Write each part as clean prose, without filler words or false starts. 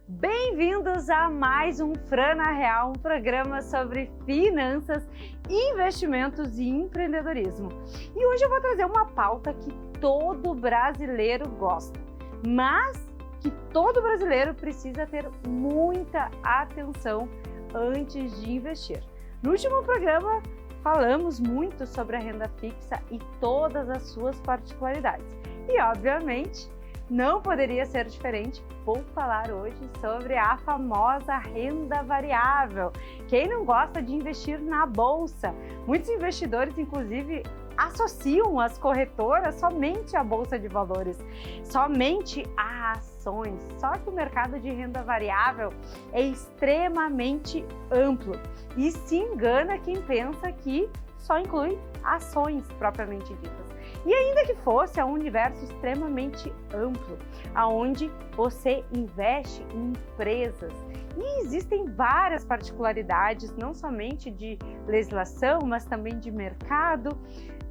Bem-vindos a mais um Fran na Real, um programa sobre finanças, investimentos e empreendedorismo. E hoje eu vou trazer uma pauta que todo brasileiro gosta, mas que todo brasileiro precisa ter muita atenção antes de investir. No último programa, falamos muito sobre a renda fixa e todas as suas particularidades. E, obviamente, não poderia ser diferente, vou falar hoje sobre a famosa renda variável. Quem não gosta de investir na bolsa? Muitos investidores, inclusive, associam as corretoras somente à bolsa de valores, somente a ações. Só que o mercado de renda variável é extremamente amplo e se engana quem pensa que só inclui ações propriamente ditas. E ainda que fosse, é um universo extremamente amplo, onde você investe em empresas. E existem várias particularidades, não somente de legislação, mas também de mercado.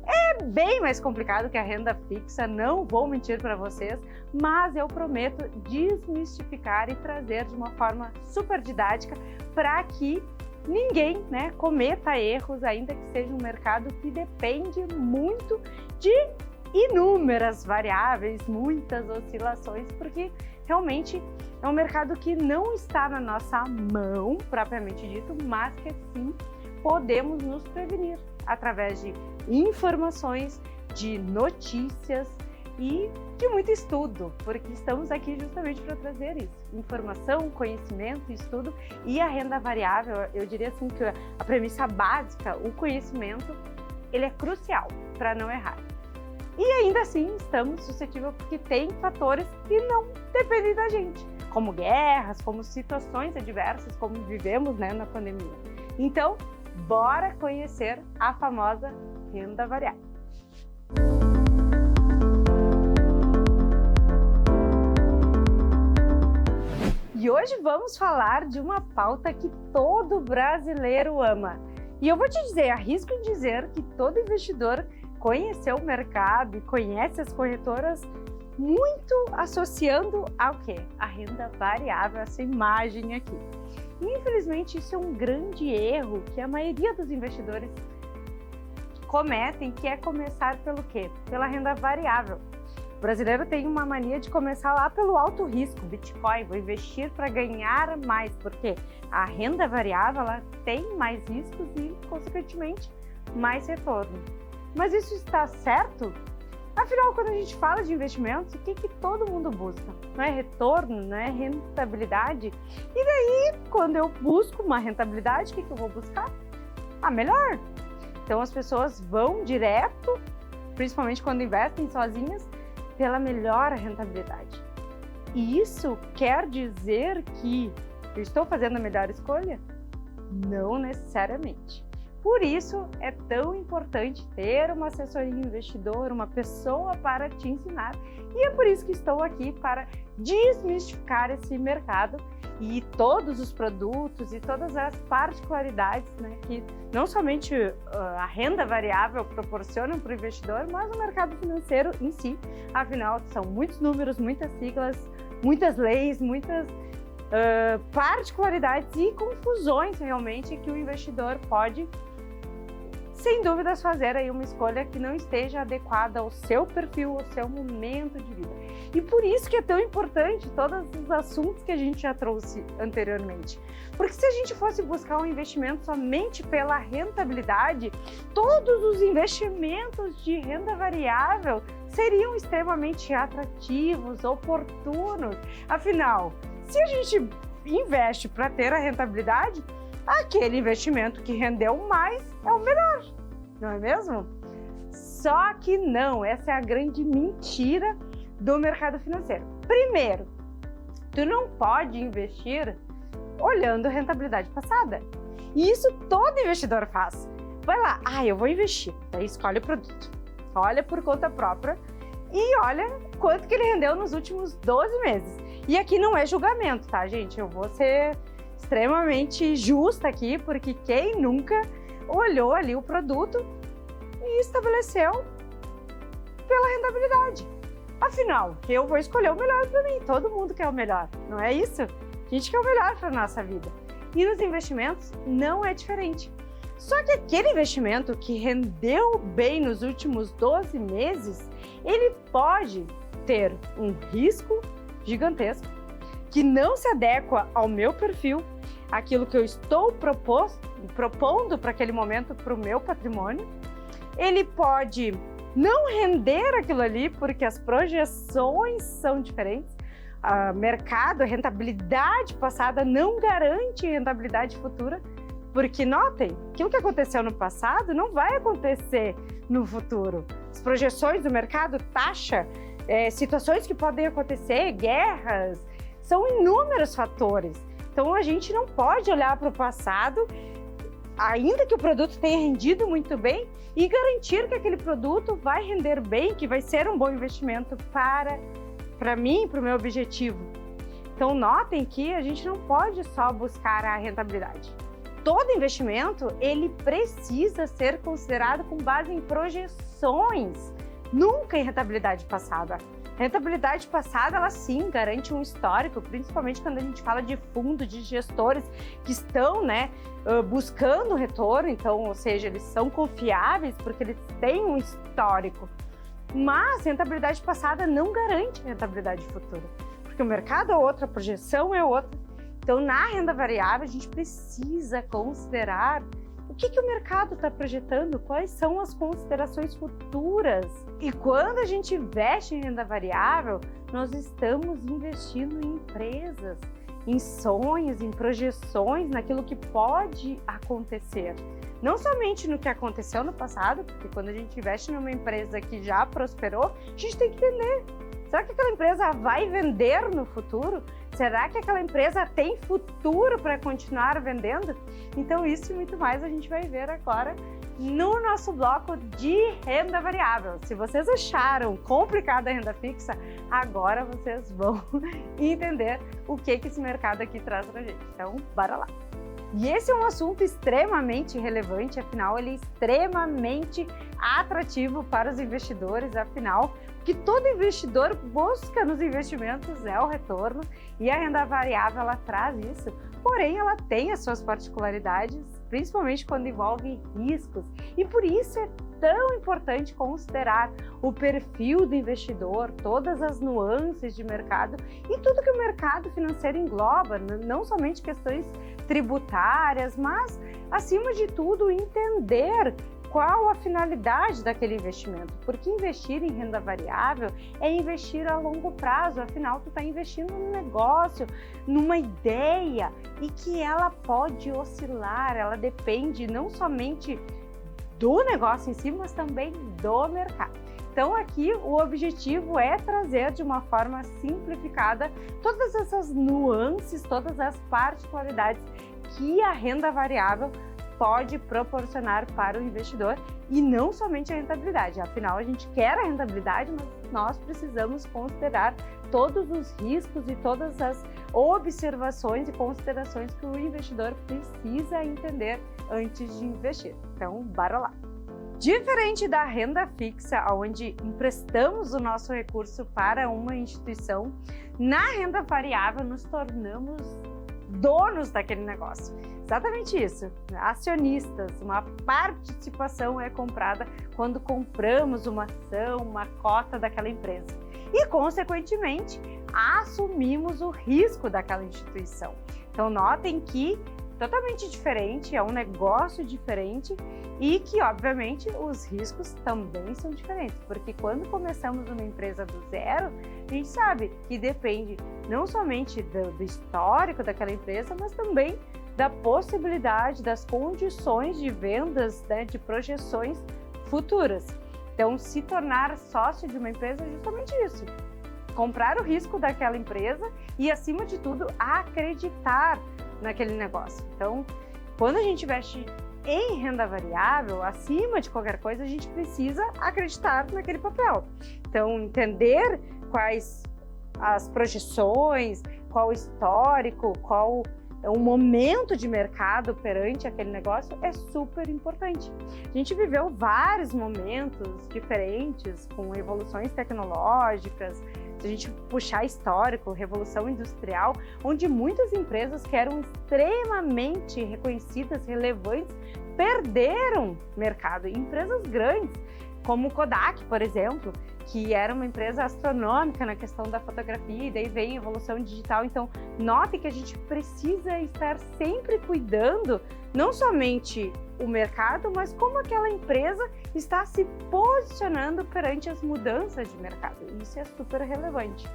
É bem mais complicado que a renda fixa, não vou mentir para vocês, mas eu prometo desmistificar e trazer de uma forma super didática para que ninguém, cometa erros, ainda que seja um mercado que depende muito de inúmeras variáveis, muitas oscilações, porque realmente é um mercado que não está na nossa mão, propriamente dito, mas que sim podemos nos prevenir através de informações, de notícias e de muito estudo, porque estamos aqui justamente para trazer isso. Informação, conhecimento, estudo e a renda variável, eu diria assim que a premissa básica, o conhecimento, ele é crucial para não errar. E ainda assim estamos suscetíveis porque tem fatores que não dependem da gente, como guerras, como situações adversas, como vivemos na pandemia. Então, bora conhecer a famosa renda variável. E hoje vamos falar de uma pauta que todo brasileiro ama. E eu vou te dizer, arrisco em dizer que todo investidor conheceu o mercado e conhece as corretoras muito associando ao quê? A renda variável, essa imagem aqui. E, infelizmente, isso é um grande erro que a maioria dos investidores cometem, que é começar pelo quê? Pela renda variável. O brasileiro tem uma mania de começar lá pelo alto risco, Bitcoin, vou investir para ganhar mais, porque a renda variável ela tem mais riscos e, consequentemente, mais retorno. Mas isso está certo? Afinal, quando a gente fala de investimentos, o que todo mundo busca? Não é retorno, não é rentabilidade? E daí, quando eu busco uma rentabilidade, o que eu vou buscar? A melhor. Então, as pessoas vão direto, principalmente quando investem sozinhas, pela melhor rentabilidade. E isso quer dizer que eu estou fazendo a melhor escolha? Não necessariamente. Por isso é tão importante ter uma assessoria investidor, uma pessoa para te ensinar. E é por isso que estou aqui para desmistificar esse mercado e todos os produtos e todas as particularidades que não somente a renda variável proporciona para o investidor, mas o mercado financeiro em si. Afinal, são muitos números, muitas siglas, muitas leis, muitas particularidades e confusões realmente que o investidor pode, sem dúvidas, fazer aí uma escolha que não esteja adequada ao seu perfil, ao seu momento de vida. E por isso que é tão importante todos os assuntos que a gente já trouxe anteriormente. Porque se a gente fosse buscar um investimento somente pela rentabilidade, todos os investimentos de renda variável seriam extremamente atrativos, oportunos. Afinal, se a gente investe para ter a rentabilidade, aquele investimento que rendeu mais é o melhor, não é mesmo? Só que não, essa é a grande mentira do mercado financeiro. Primeiro, tu não pode investir olhando a rentabilidade passada. E isso todo investidor faz. Vai lá, eu vou investir, daí escolhe o produto, olha por conta própria e olha quanto que ele rendeu nos últimos 12 meses. E aqui não é julgamento, tá, gente? Eu vou ser extremamente justa aqui, porque quem nunca olhou ali o produto e estabeleceu pela rentabilidade. Afinal, eu vou escolher o melhor para mim, todo mundo quer o melhor, não é isso? A gente quer o melhor para a nossa vida. E nos investimentos não é diferente. Só que aquele investimento que rendeu bem nos últimos 12 meses, ele pode ter um risco gigantesco que não se adequa ao meu perfil, aquilo que eu estou propondo para aquele momento para o meu patrimônio. Ele pode não render aquilo ali porque as projeções são diferentes. O mercado, a rentabilidade passada não garante rentabilidade futura, porque notem, aquilo que aconteceu no passado não vai acontecer no futuro. As projeções do mercado, taxa, situações que podem acontecer, guerras, são inúmeros fatores. Então a gente não pode olhar para o passado, ainda que o produto tenha rendido muito bem, e garantir que aquele produto vai render bem, que vai ser um bom investimento para mim, para o meu objetivo. Então notem que a gente não pode só buscar a rentabilidade. Todo investimento, ele precisa ser considerado com base em projeções, nunca em rentabilidade passada. A rentabilidade passada, ela sim garante um histórico, principalmente quando a gente fala de fundo, de gestores que estão, buscando retorno, então, ou seja, eles são confiáveis porque eles têm um histórico. Mas rentabilidade passada não garante rentabilidade futura, porque o mercado é outra, a projeção é outra. Então, na renda variável, a gente precisa considerar o que o mercado está projetando, quais são as considerações futuras. E quando a gente investe em renda variável, nós estamos investindo em empresas, em sonhos, em projeções, naquilo que pode acontecer. Não somente no que aconteceu no passado, porque quando a gente investe numa empresa que já prosperou, a gente tem que entender. Será que aquela empresa vai vender no futuro? Será que aquela empresa tem futuro para continuar vendendo? Então isso e muito mais a gente vai ver agora no nosso bloco de renda variável. Se vocês acharam complicada a renda fixa, agora vocês vão entender o que esse mercado aqui traz para a gente. Então, bora lá! E esse é um assunto extremamente relevante, afinal ele é extremamente atrativo para os investidores, afinal o que todo investidor busca nos investimentos é o retorno, e a renda variável ela traz isso, porém ela tem as suas particularidades, principalmente quando envolve riscos, e por isso é tão importante considerar o perfil do investidor, todas as nuances de mercado e tudo que o mercado financeiro engloba, não somente questões tributárias, mas acima de tudo entender qual a finalidade daquele investimento, porque investir em renda variável é investir a longo prazo, afinal tu está investindo num negócio, numa ideia, e que ela pode oscilar, ela depende não somente do negócio em si, mas também do mercado. Então aqui o objetivo é trazer de uma forma simplificada todas essas nuances, todas as particularidades que a renda variável pode proporcionar para o investidor, e não somente a rentabilidade. Afinal, a gente quer a rentabilidade, mas nós precisamos considerar todos os riscos e todas as observações e considerações que o investidor precisa entender antes de investir. Então, bora lá! Diferente da renda fixa, onde emprestamos o nosso recurso para uma instituição, na renda variável nos tornamos donos daquele negócio. Exatamente isso, acionistas, uma participação é comprada quando compramos uma ação, uma cota daquela empresa e, consequentemente, assumimos o risco daquela instituição. Então, notem que totalmente diferente, é um negócio diferente e que, obviamente, os riscos também são diferentes, porque quando começamos uma empresa do zero, a gente sabe que depende não somente do histórico daquela empresa, mas também da possibilidade, das condições de vendas, de projeções futuras. Então, se tornar sócio de uma empresa é justamente isso. Comprar o risco daquela empresa e, acima de tudo, acreditar naquele negócio. Então, quando a gente investe em renda variável, acima de qualquer coisa, a gente precisa acreditar naquele papel. Então, entender quais as projeções, qual o histórico, qual o momento de mercado perante aquele negócio é super importante. A gente viveu vários momentos diferentes, com evoluções tecnológicas, Se a gente puxar histórico, Revolução Industrial, onde muitas empresas que eram extremamente reconhecidas, relevantes, perderam mercado. Empresas grandes, como o Kodak, por exemplo, que era uma empresa astronômica na questão da fotografia, e daí vem a evolução digital. Então, note que a gente precisa estar sempre cuidando, não somente o mercado, mas como aquela empresa está se posicionando perante as mudanças de mercado. Isso é super relevante.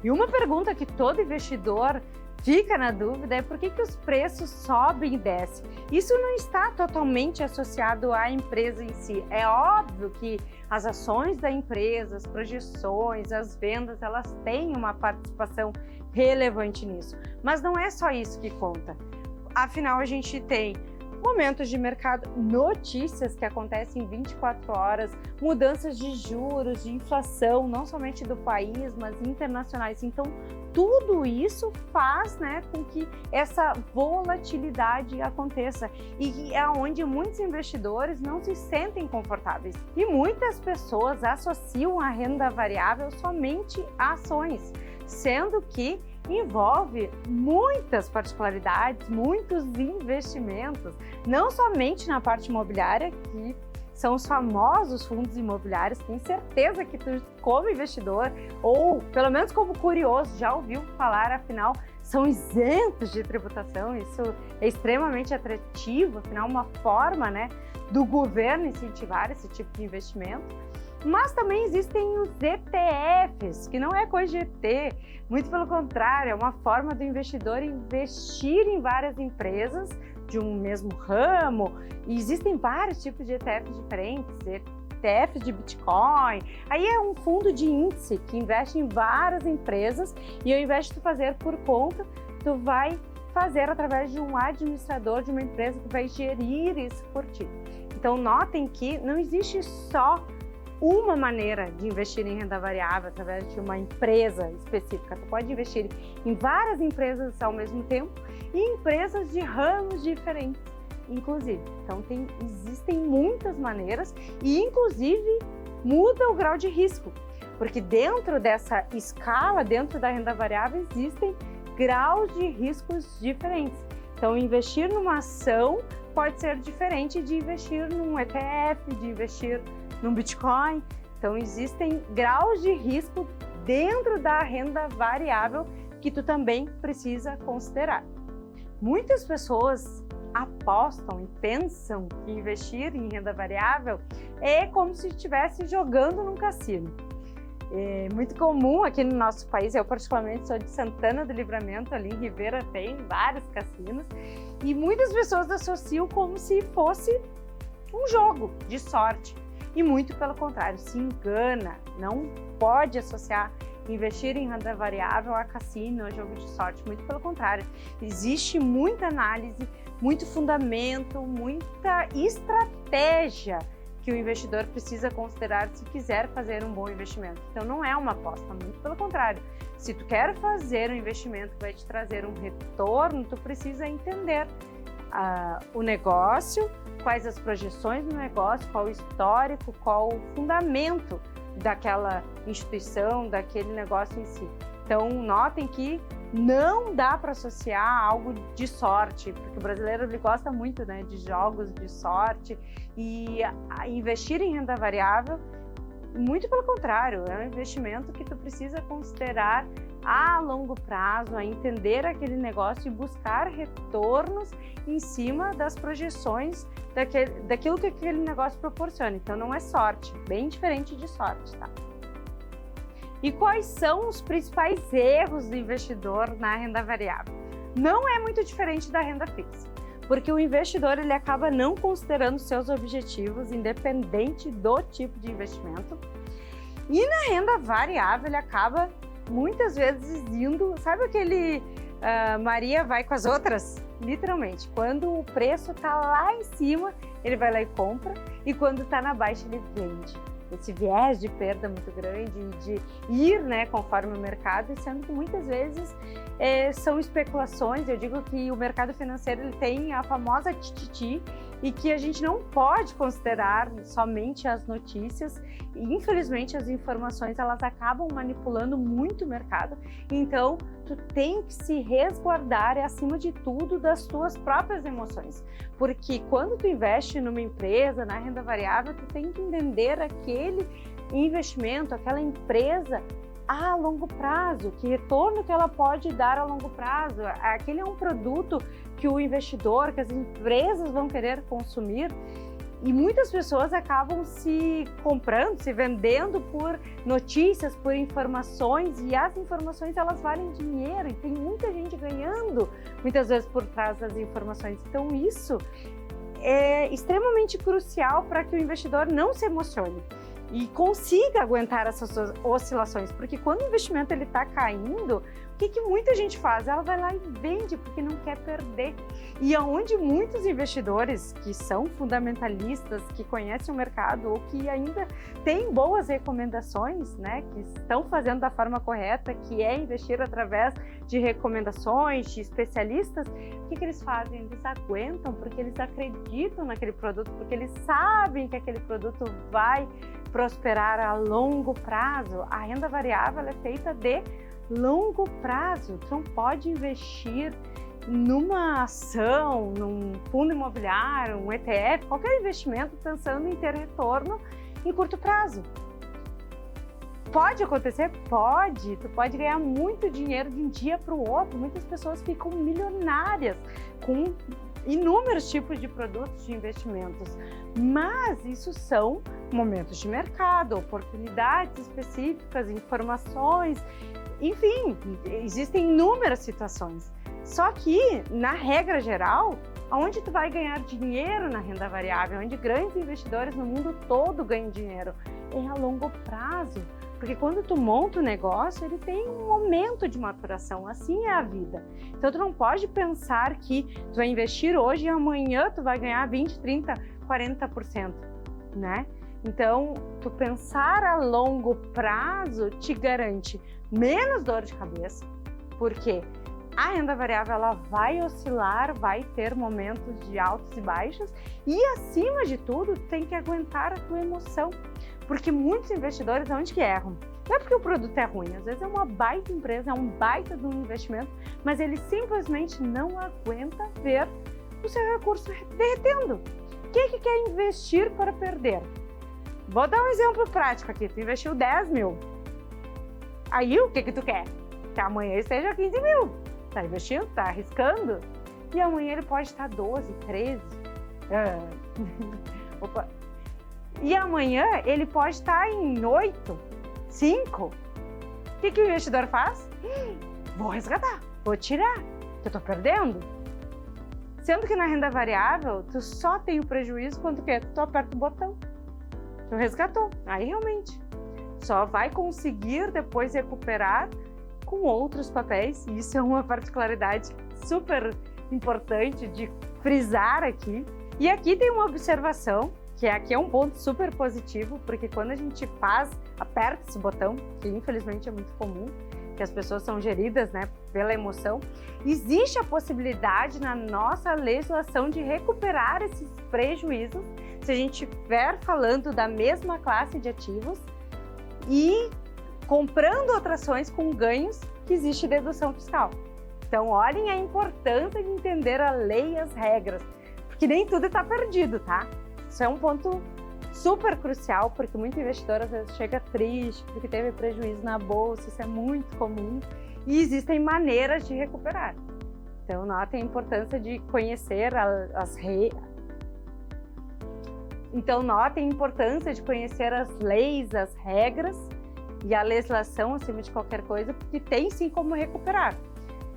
E uma pergunta que todo investidor fica na dúvida é por que os preços sobem e descem. Isso não está totalmente associado à empresa em si. É óbvio que as ações da empresa, as projeções, as vendas, elas têm uma participação relevante nisso. Mas não é só isso que conta. Afinal, a gente tem momentos de mercado, notícias que acontecem em 24 horas, mudanças de juros, de inflação, não somente do país, mas internacionais. Então, tudo isso faz, com que essa volatilidade aconteça, e é onde muitos investidores não se sentem confortáveis. E muitas pessoas associam a renda variável somente a ações, sendo que envolve muitas particularidades, muitos investimentos, não somente na parte imobiliária, que são os famosos fundos imobiliários. Tenho certeza que tu, como investidor, ou pelo menos como curioso, já ouviu falar, afinal, são isentos de tributação. Isso é extremamente atrativo, afinal, uma forma, do governo incentivar esse tipo de investimento. Mas também existem os ETFs, que não é coisa de ET, muito pelo contrário, é uma forma do investidor investir em várias empresas de um mesmo ramo. E existem vários tipos de ETFs diferentes, ETFs de Bitcoin. Aí é um fundo de índice que investe em várias empresas, e ao invés de tu fazer por conta, tu vai fazer através de um administrador de uma empresa que vai gerir isso por ti. Então notem que não existe só uma maneira de investir em renda variável através de uma empresa específica. Tu pode investir em várias empresas ao mesmo tempo e empresas de ramos diferentes, inclusive. Então existem muitas maneiras, e inclusive muda o grau de risco, porque dentro dessa escala, dentro da renda variável, existem graus de riscos diferentes. Então investir numa ação pode ser diferente de investir num ETF, de investir num Bitcoin. Então existem graus de risco dentro da renda variável que tu também precisa considerar. Muitas pessoas apostam e pensam que investir em renda variável é como se estivesse jogando num cassino. É muito comum aqui no nosso país, eu particularmente sou de Santana do Livramento, ali em Ribeira tem vários cassinos, e muitas pessoas associam como se fosse um jogo de sorte. E muito pelo contrário, se engana, não pode associar investir em renda variável a cassino, a jogo de sorte, muito pelo contrário. Existe muita análise, muito fundamento, muita estratégia que o investidor precisa considerar se quiser fazer um bom investimento. Então não é uma aposta, muito pelo contrário. Se tu quer fazer um investimento que vai te trazer um retorno, tu precisa entender o negócio, quais as projeções do negócio, qual o histórico, qual o fundamento daquela instituição, daquele negócio em si. Então, notem que não dá para associar algo de sorte, porque o brasileiro ele gosta muito de jogos de sorte, e investir em renda variável, muito pelo contrário, é um investimento que tu precisa considerar a longo prazo, a entender aquele negócio e buscar retornos em cima das projeções daquilo que aquele negócio proporciona. Então não é sorte, bem diferente de sorte, tá? E quais são os principais erros do investidor na renda variável? Não é muito diferente da renda fixa, porque o investidor ele acaba não considerando seus objetivos, independente do tipo de investimento. E na renda variável ele acaba muitas vezes indo, sabe aquele Maria vai com as outras? Literalmente, quando o preço está lá em cima, ele vai lá e compra, e quando está na baixa, ele vende. Esse viés de perda muito grande, de ir conforme o mercado, sendo que muitas vezes são especulações. Eu digo que o mercado financeiro ele tem a famosa tititi, e que a gente não pode considerar somente as notícias. E, infelizmente, as informações elas acabam manipulando muito o mercado. Então, tu tem que se resguardar, acima de tudo, das tuas próprias emoções. Porque quando tu investe numa empresa, na renda variável, tu tem que entender aquele investimento, aquela empresa a longo prazo, que retorno que ela pode dar a longo prazo. Aquele é um produto que o investidor, que as empresas vão querer consumir, e muitas pessoas acabam se comprando, se vendendo por notícias, por informações, e as informações elas valem dinheiro e tem muita gente ganhando muitas vezes por trás das informações. Então isso é extremamente crucial para que o investidor não se emocione e consiga aguentar essas oscilações, porque quando o investimento ele está caindo, o que muita gente faz? Ela vai lá e vende porque não quer perder. E aonde muitos investidores que são fundamentalistas, que conhecem o mercado ou que ainda têm boas recomendações, né, que estão fazendo da forma correta, que é investir através de recomendações, de especialistas, o que eles fazem? Eles aguentam porque eles acreditam naquele produto, porque eles sabem que aquele produto vai prosperar a longo prazo. A renda variável é feita de longo prazo. Tu não pode investir numa ação, num fundo imobiliário, um ETF, qualquer investimento pensando em ter retorno em curto prazo. Pode acontecer? Pode. Tu pode ganhar muito dinheiro de um dia para o outro. Muitas pessoas ficam milionárias com inúmeros tipos de produtos de investimentos, mas isso são momentos de mercado, oportunidades específicas, informações, enfim, existem inúmeras situações. Só que, na regra geral, onde tu vai ganhar dinheiro na renda variável, onde grandes investidores no mundo todo ganham dinheiro, é a longo prazo. Porque quando tu monta um negócio, ele tem um momento de maturação, assim é a vida. Então tu não pode pensar que tu vai investir hoje e amanhã tu vai ganhar 20, 30, 40%, né? Então, tu pensar a longo prazo te garante menos dor de cabeça, porque a renda variável ela vai oscilar, vai ter momentos de altos e baixos e, acima de tudo, tem que aguentar a tua emoção. Porque muitos investidores, onde que erram? Não é porque o produto é ruim, às vezes é uma baita empresa, é um baita de um investimento, mas ele simplesmente não aguenta ver o seu recurso derretendo. Quem que quer investir para perder? Vou dar um exemplo prático aqui, tu investiu 10 mil. Aí o que tu quer? Que amanhã esteja 15 mil. Tá investindo, tá arriscando, e amanhã ele pode estar 12, 13. Opa. E amanhã ele pode estar em 8, 5. O que o investidor faz? Vou resgatar, vou tirar, que eu tô perdendo. Sendo que na renda variável, tu só tem o prejuízo quando tu aperta o botão. Tu resgatou, aí realmente. Só vai conseguir depois recuperar com outros papéis, e isso é uma particularidade super importante de frisar aqui. E aqui tem uma observação, que aqui é um ponto super positivo, porque quando a gente aperta esse botão, que infelizmente é muito comum, que as pessoas são geridas, né, pela emoção, existe a possibilidade na nossa legislação de recuperar esses prejuízos se a gente estiver falando da mesma classe de ativos e comprando outras ações com ganhos que existe dedução fiscal. Então, olhem a importância de entender a lei e as regras, porque nem tudo está perdido, tá? Isso é um ponto super crucial, porque muito investidor às vezes chega triste porque teve prejuízo na bolsa, isso é muito comum, e existem maneiras de recuperar. Então, notem a importância de conhecer as leis, as regras e a legislação acima de qualquer coisa, porque tem sim como recuperar.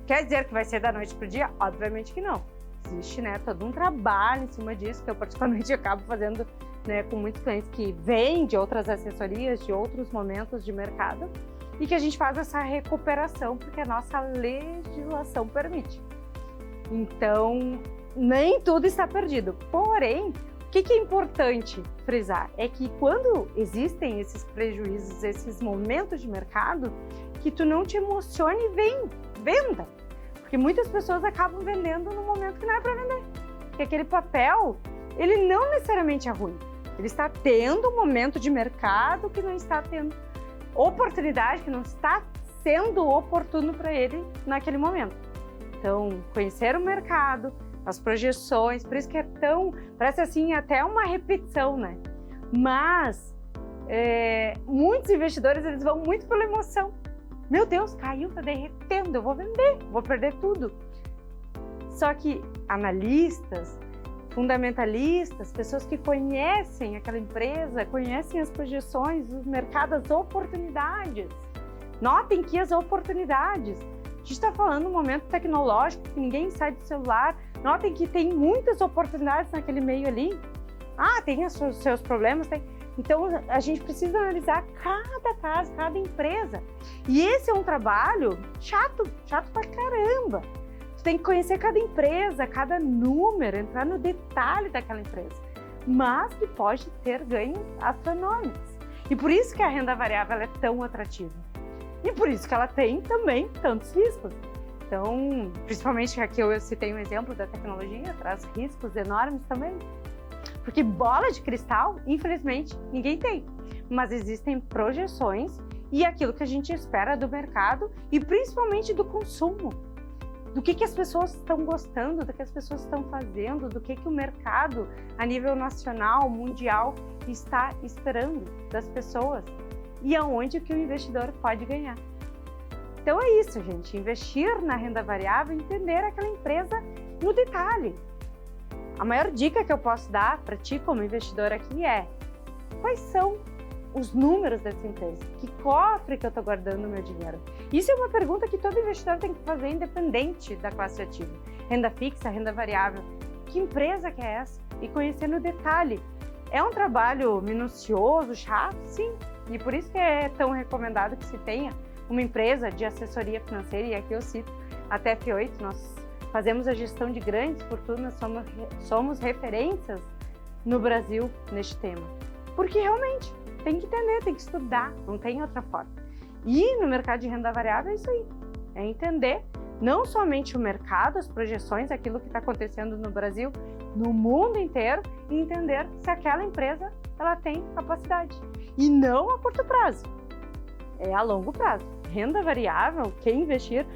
Quer dizer que vai ser da noite para o dia? Obviamente que não. Existe, né, todo um trabalho em cima disso, que eu particularmente acabo fazendo, né, com muitos clientes que vêm de outras assessorias, de outros momentos de mercado, e que a gente faz essa recuperação porque a nossa legislação permite. Então, nem tudo está perdido. Porém, o que é importante frisar é que quando existem esses prejuízos, esses momentos de mercado, que tu não te emocione e venda. Porque muitas pessoas acabam vendendo no momento que não é para vender. Porque aquele papel ele não necessariamente é ruim. Ele está tendo um momento de mercado que não está tendo oportunidade, que não está sendo oportuno para ele naquele momento. Então, conhecer o mercado, as projeções, por isso que parece assim até uma repetição, né? Mas muitos investidores, eles vão muito pela emoção. Meu Deus, caiu, tá derretendo, eu vou vender, vou perder tudo. Só que analistas, fundamentalistas, pessoas que conhecem aquela empresa, conhecem as projeções, os mercados, as oportunidades. Notem que as oportunidades, a gente está falando de um momento tecnológico que ninguém sai do celular, notem que tem muitas oportunidades naquele meio ali. Tem os seus problemas, tem. Então, a gente precisa analisar cada caso, cada empresa. E esse é um trabalho chato pra caramba. Tu tem que conhecer cada empresa, cada número, entrar no detalhe daquela empresa. Mas que pode ter ganhos astronômicos. E por isso que a renda variável é tão atrativa. E por isso que ela tem também tantos riscos. Então, principalmente aqui eu citei um exemplo da tecnologia, traz riscos enormes também. Porque bola de cristal, infelizmente, ninguém tem. Mas existem projeções e aquilo que a gente espera do mercado e principalmente do consumo. Do que as pessoas estão gostando, do que as pessoas estão fazendo, do que o mercado a nível nacional, mundial, está esperando das pessoas e aonde que o investidor pode ganhar. Então é isso, gente. Investir na renda variável, entender aquela empresa no detalhe. A maior dica que eu posso dar para ti como investidor aqui é: quais são os números dessa empresa? Que cofre que eu estou guardando o meu dinheiro? Isso é uma pergunta que todo investidor tem que fazer independente da classe ativa. Renda fixa, renda variável. Que empresa que é essa? E conhecer no detalhe. É um trabalho minucioso, chato? Sim. E por isso que é tão recomendado que se tenha uma empresa de assessoria financeira, e aqui eu cito a TF8, nós fazemos a gestão de grandes fortunas, somos referências no Brasil neste tema. Porque realmente tem que entender, tem que estudar, não tem outra forma. E no mercado de renda variável é isso aí, é entender não somente o mercado, as projeções, aquilo que está acontecendo no Brasil, no mundo inteiro, e entender se aquela empresa ela tem capacidade. E não a curto prazo, é a longo prazo. Renda variável, quem investir?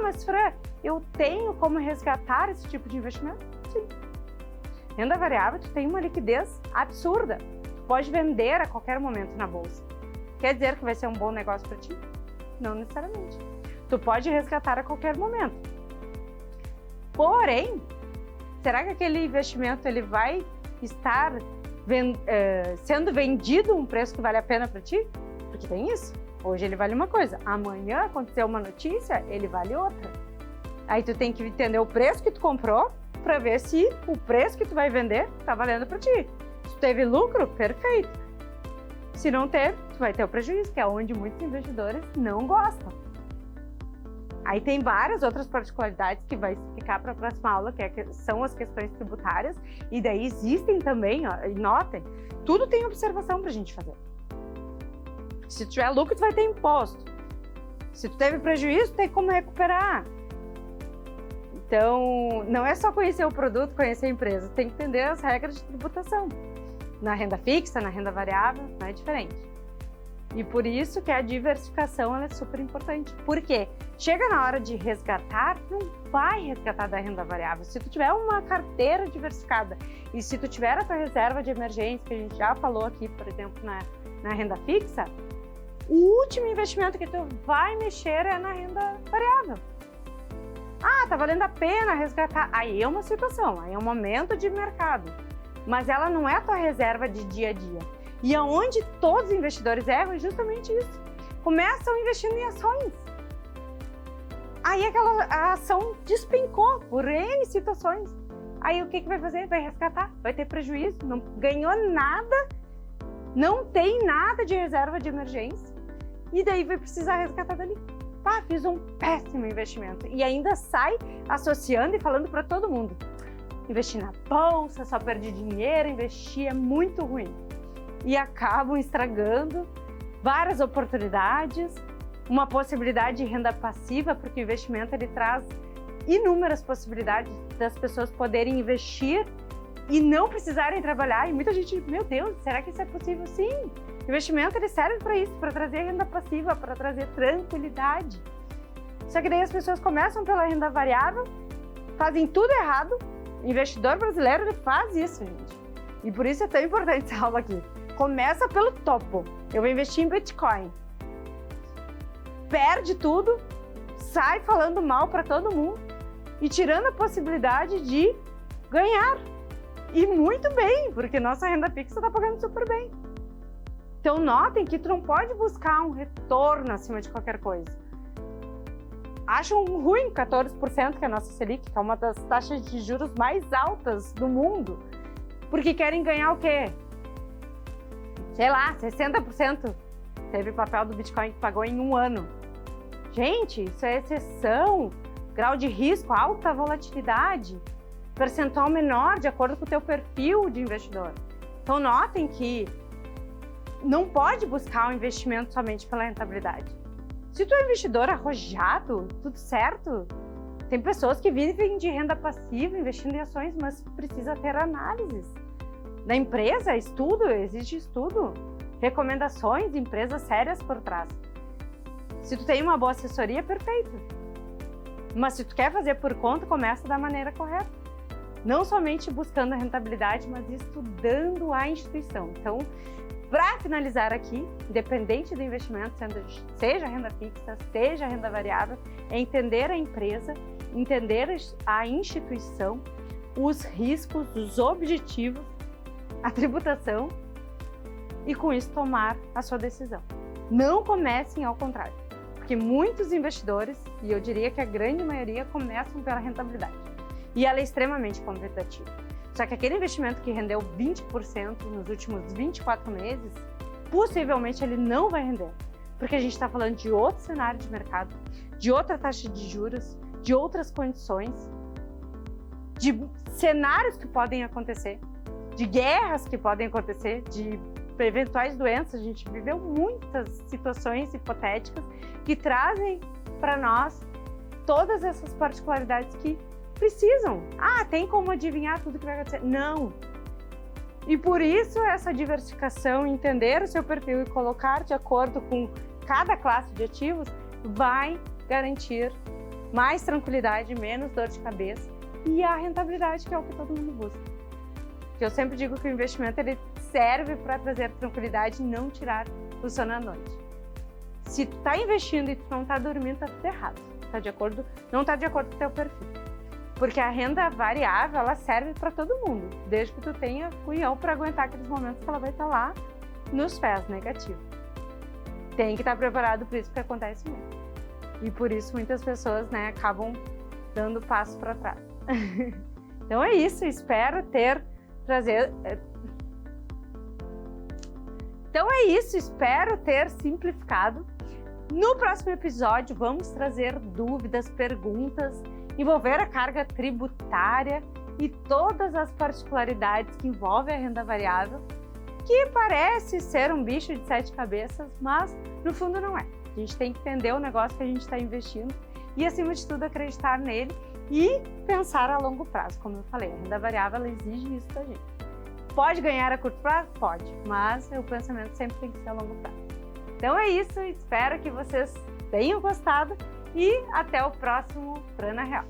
Mas Fran, eu tenho como resgatar esse tipo de investimento? Sim. Renda variável, tu tem uma liquidez absurda. Tu pode vender a qualquer momento na bolsa. Quer dizer que vai ser um bom negócio para ti? Não necessariamente. Tu pode resgatar a qualquer momento. Porém, será que aquele investimento ele vai estar sendo vendido a um preço que vale a pena para ti? Porque tem isso. Hoje ele vale uma coisa, amanhã aconteceu uma notícia, ele vale outra. Aí tu tem que entender o preço que tu comprou para ver se o preço que tu vai vender tá valendo para ti. Se tu teve lucro, perfeito. Se não teve, tu vai ter o prejuízo, que é onde muitos investidores não gostam. Aí tem várias outras particularidades que vai explicar para a próxima aula, são as questões tributárias, e daí existem também, e notem, tudo tem observação para a gente fazer. Se tu tiver lucro, tu vai ter imposto. Se tu teve prejuízo, tem como recuperar. Então, não é só conhecer o produto, conhecer a empresa, tem que entender as regras de tributação. Na renda fixa, na renda variável, não é diferente. E por isso que a diversificação ela é super importante. Por quê? Chega na hora de resgatar, não vai resgatar da renda variável. Se tu tiver uma carteira diversificada e se tu tiver a tua reserva de emergência, que a gente já falou aqui, por exemplo, na renda fixa, o último investimento que tu vai mexer é na renda variável. Tá valendo a pena resgatar. Aí é uma situação, aí é um momento de mercado. Mas ela não é a tua reserva de dia a dia. E aonde todos os investidores erram é justamente isso. Começam investindo em ações. Aí a ação despencou por N situações. Aí o que vai fazer? Vai resgatar, vai ter prejuízo, não ganhou nada, não tem nada de reserva de emergência. E daí vai precisar resgatar dali. Fiz um péssimo investimento. E ainda sai associando e falando para todo mundo. Investir na bolsa, só perdi dinheiro, investir é muito ruim. E acabam estragando várias oportunidades, uma possibilidade de renda passiva, porque o investimento ele traz inúmeras possibilidades das pessoas poderem investir e não precisarem trabalhar. E muita gente, meu Deus, será que isso é possível? Sim, investimento ele serve para isso, para trazer renda passiva, para trazer tranquilidade. Só que daí as pessoas começam pela renda variável, fazem tudo errado. O investidor brasileiro ele faz isso, gente. E por isso é tão importante essa aula aqui. Começa pelo topo. Eu vou investir em Bitcoin. Perde tudo, sai falando mal para todo mundo e tirando a possibilidade de ganhar. E muito bem, porque nossa renda fixa está pagando super bem. Então notem que tu não pode buscar um retorno acima de qualquer coisa. Acham ruim 14%, que é a nossa Selic, que é uma das taxas de juros mais altas do mundo, porque querem ganhar o quê? Sei lá, 60%. Teve papel do Bitcoin que pagou em um ano. Gente, isso é exceção. Grau de risco, alta volatilidade, percentual menor de acordo com o teu perfil de investidor. Então notem que não pode buscar um investimento somente pela rentabilidade. Se tu é investidor arrojado, tudo certo. Tem pessoas que vivem de renda passiva, investindo em ações, mas precisa ter análises. Da empresa, estudo, existe estudo. Recomendações, empresas sérias por trás. Se tu tem uma boa assessoria, perfeito. Mas se tu quer fazer por conta, começa da maneira correta. Não somente buscando a rentabilidade, mas estudando a instituição. Então, para finalizar aqui, independente do investimento, seja renda fixa, seja renda variável, é entender a empresa, entender a instituição, os riscos, os objetivos, a tributação e com isso tomar a sua decisão. Não comecem ao contrário, porque muitos investidores, e eu diria que a grande maioria, começam pela rentabilidade. E ela é extremamente convidativa. Só que aquele investimento que rendeu 20% nos últimos 24 meses, possivelmente ele não vai render. Porque a gente está falando de outro cenário de mercado, de outra taxa de juros, de outras condições, de cenários que podem acontecer, de guerras que podem acontecer, de eventuais doenças. A gente viveu muitas situações hipotéticas que trazem para nós todas essas particularidades que precisam. Tem como adivinhar tudo que vai acontecer? Não. E por isso essa diversificação, entender o seu perfil e colocar de acordo com cada classe de ativos vai garantir mais tranquilidade, menos dor de cabeça e a rentabilidade, que é o que todo mundo busca. Eu sempre digo que o investimento ele serve para trazer tranquilidade e não tirar o sono à noite. Se tu está investindo e tu não está dormindo, tá tudo errado. Não está de acordo com o teu perfil. Porque a renda variável, ela serve para todo mundo, desde que tu tenha cunhão para aguentar aqueles momentos que ela vai estar lá nos pés negativos. Tem que estar preparado para isso, que acontece mesmo. E por isso muitas pessoas, acabam dando passo para trás. Então é isso, espero ter simplificado. No próximo episódio, vamos trazer dúvidas, perguntas, envolver a carga tributária e todas as particularidades que envolvem a renda variável, que parece ser um bicho de 7 cabeças, mas no fundo não é. A gente tem que entender o negócio que a gente está investindo e, acima de tudo, acreditar nele e pensar a longo prazo. Como eu falei, a renda variável ela exige isso da gente. Pode ganhar a curto prazo? Pode, mas o pensamento sempre tem que ser a longo prazo. Então é isso, espero que vocês tenham gostado e até o próximo Prana Real.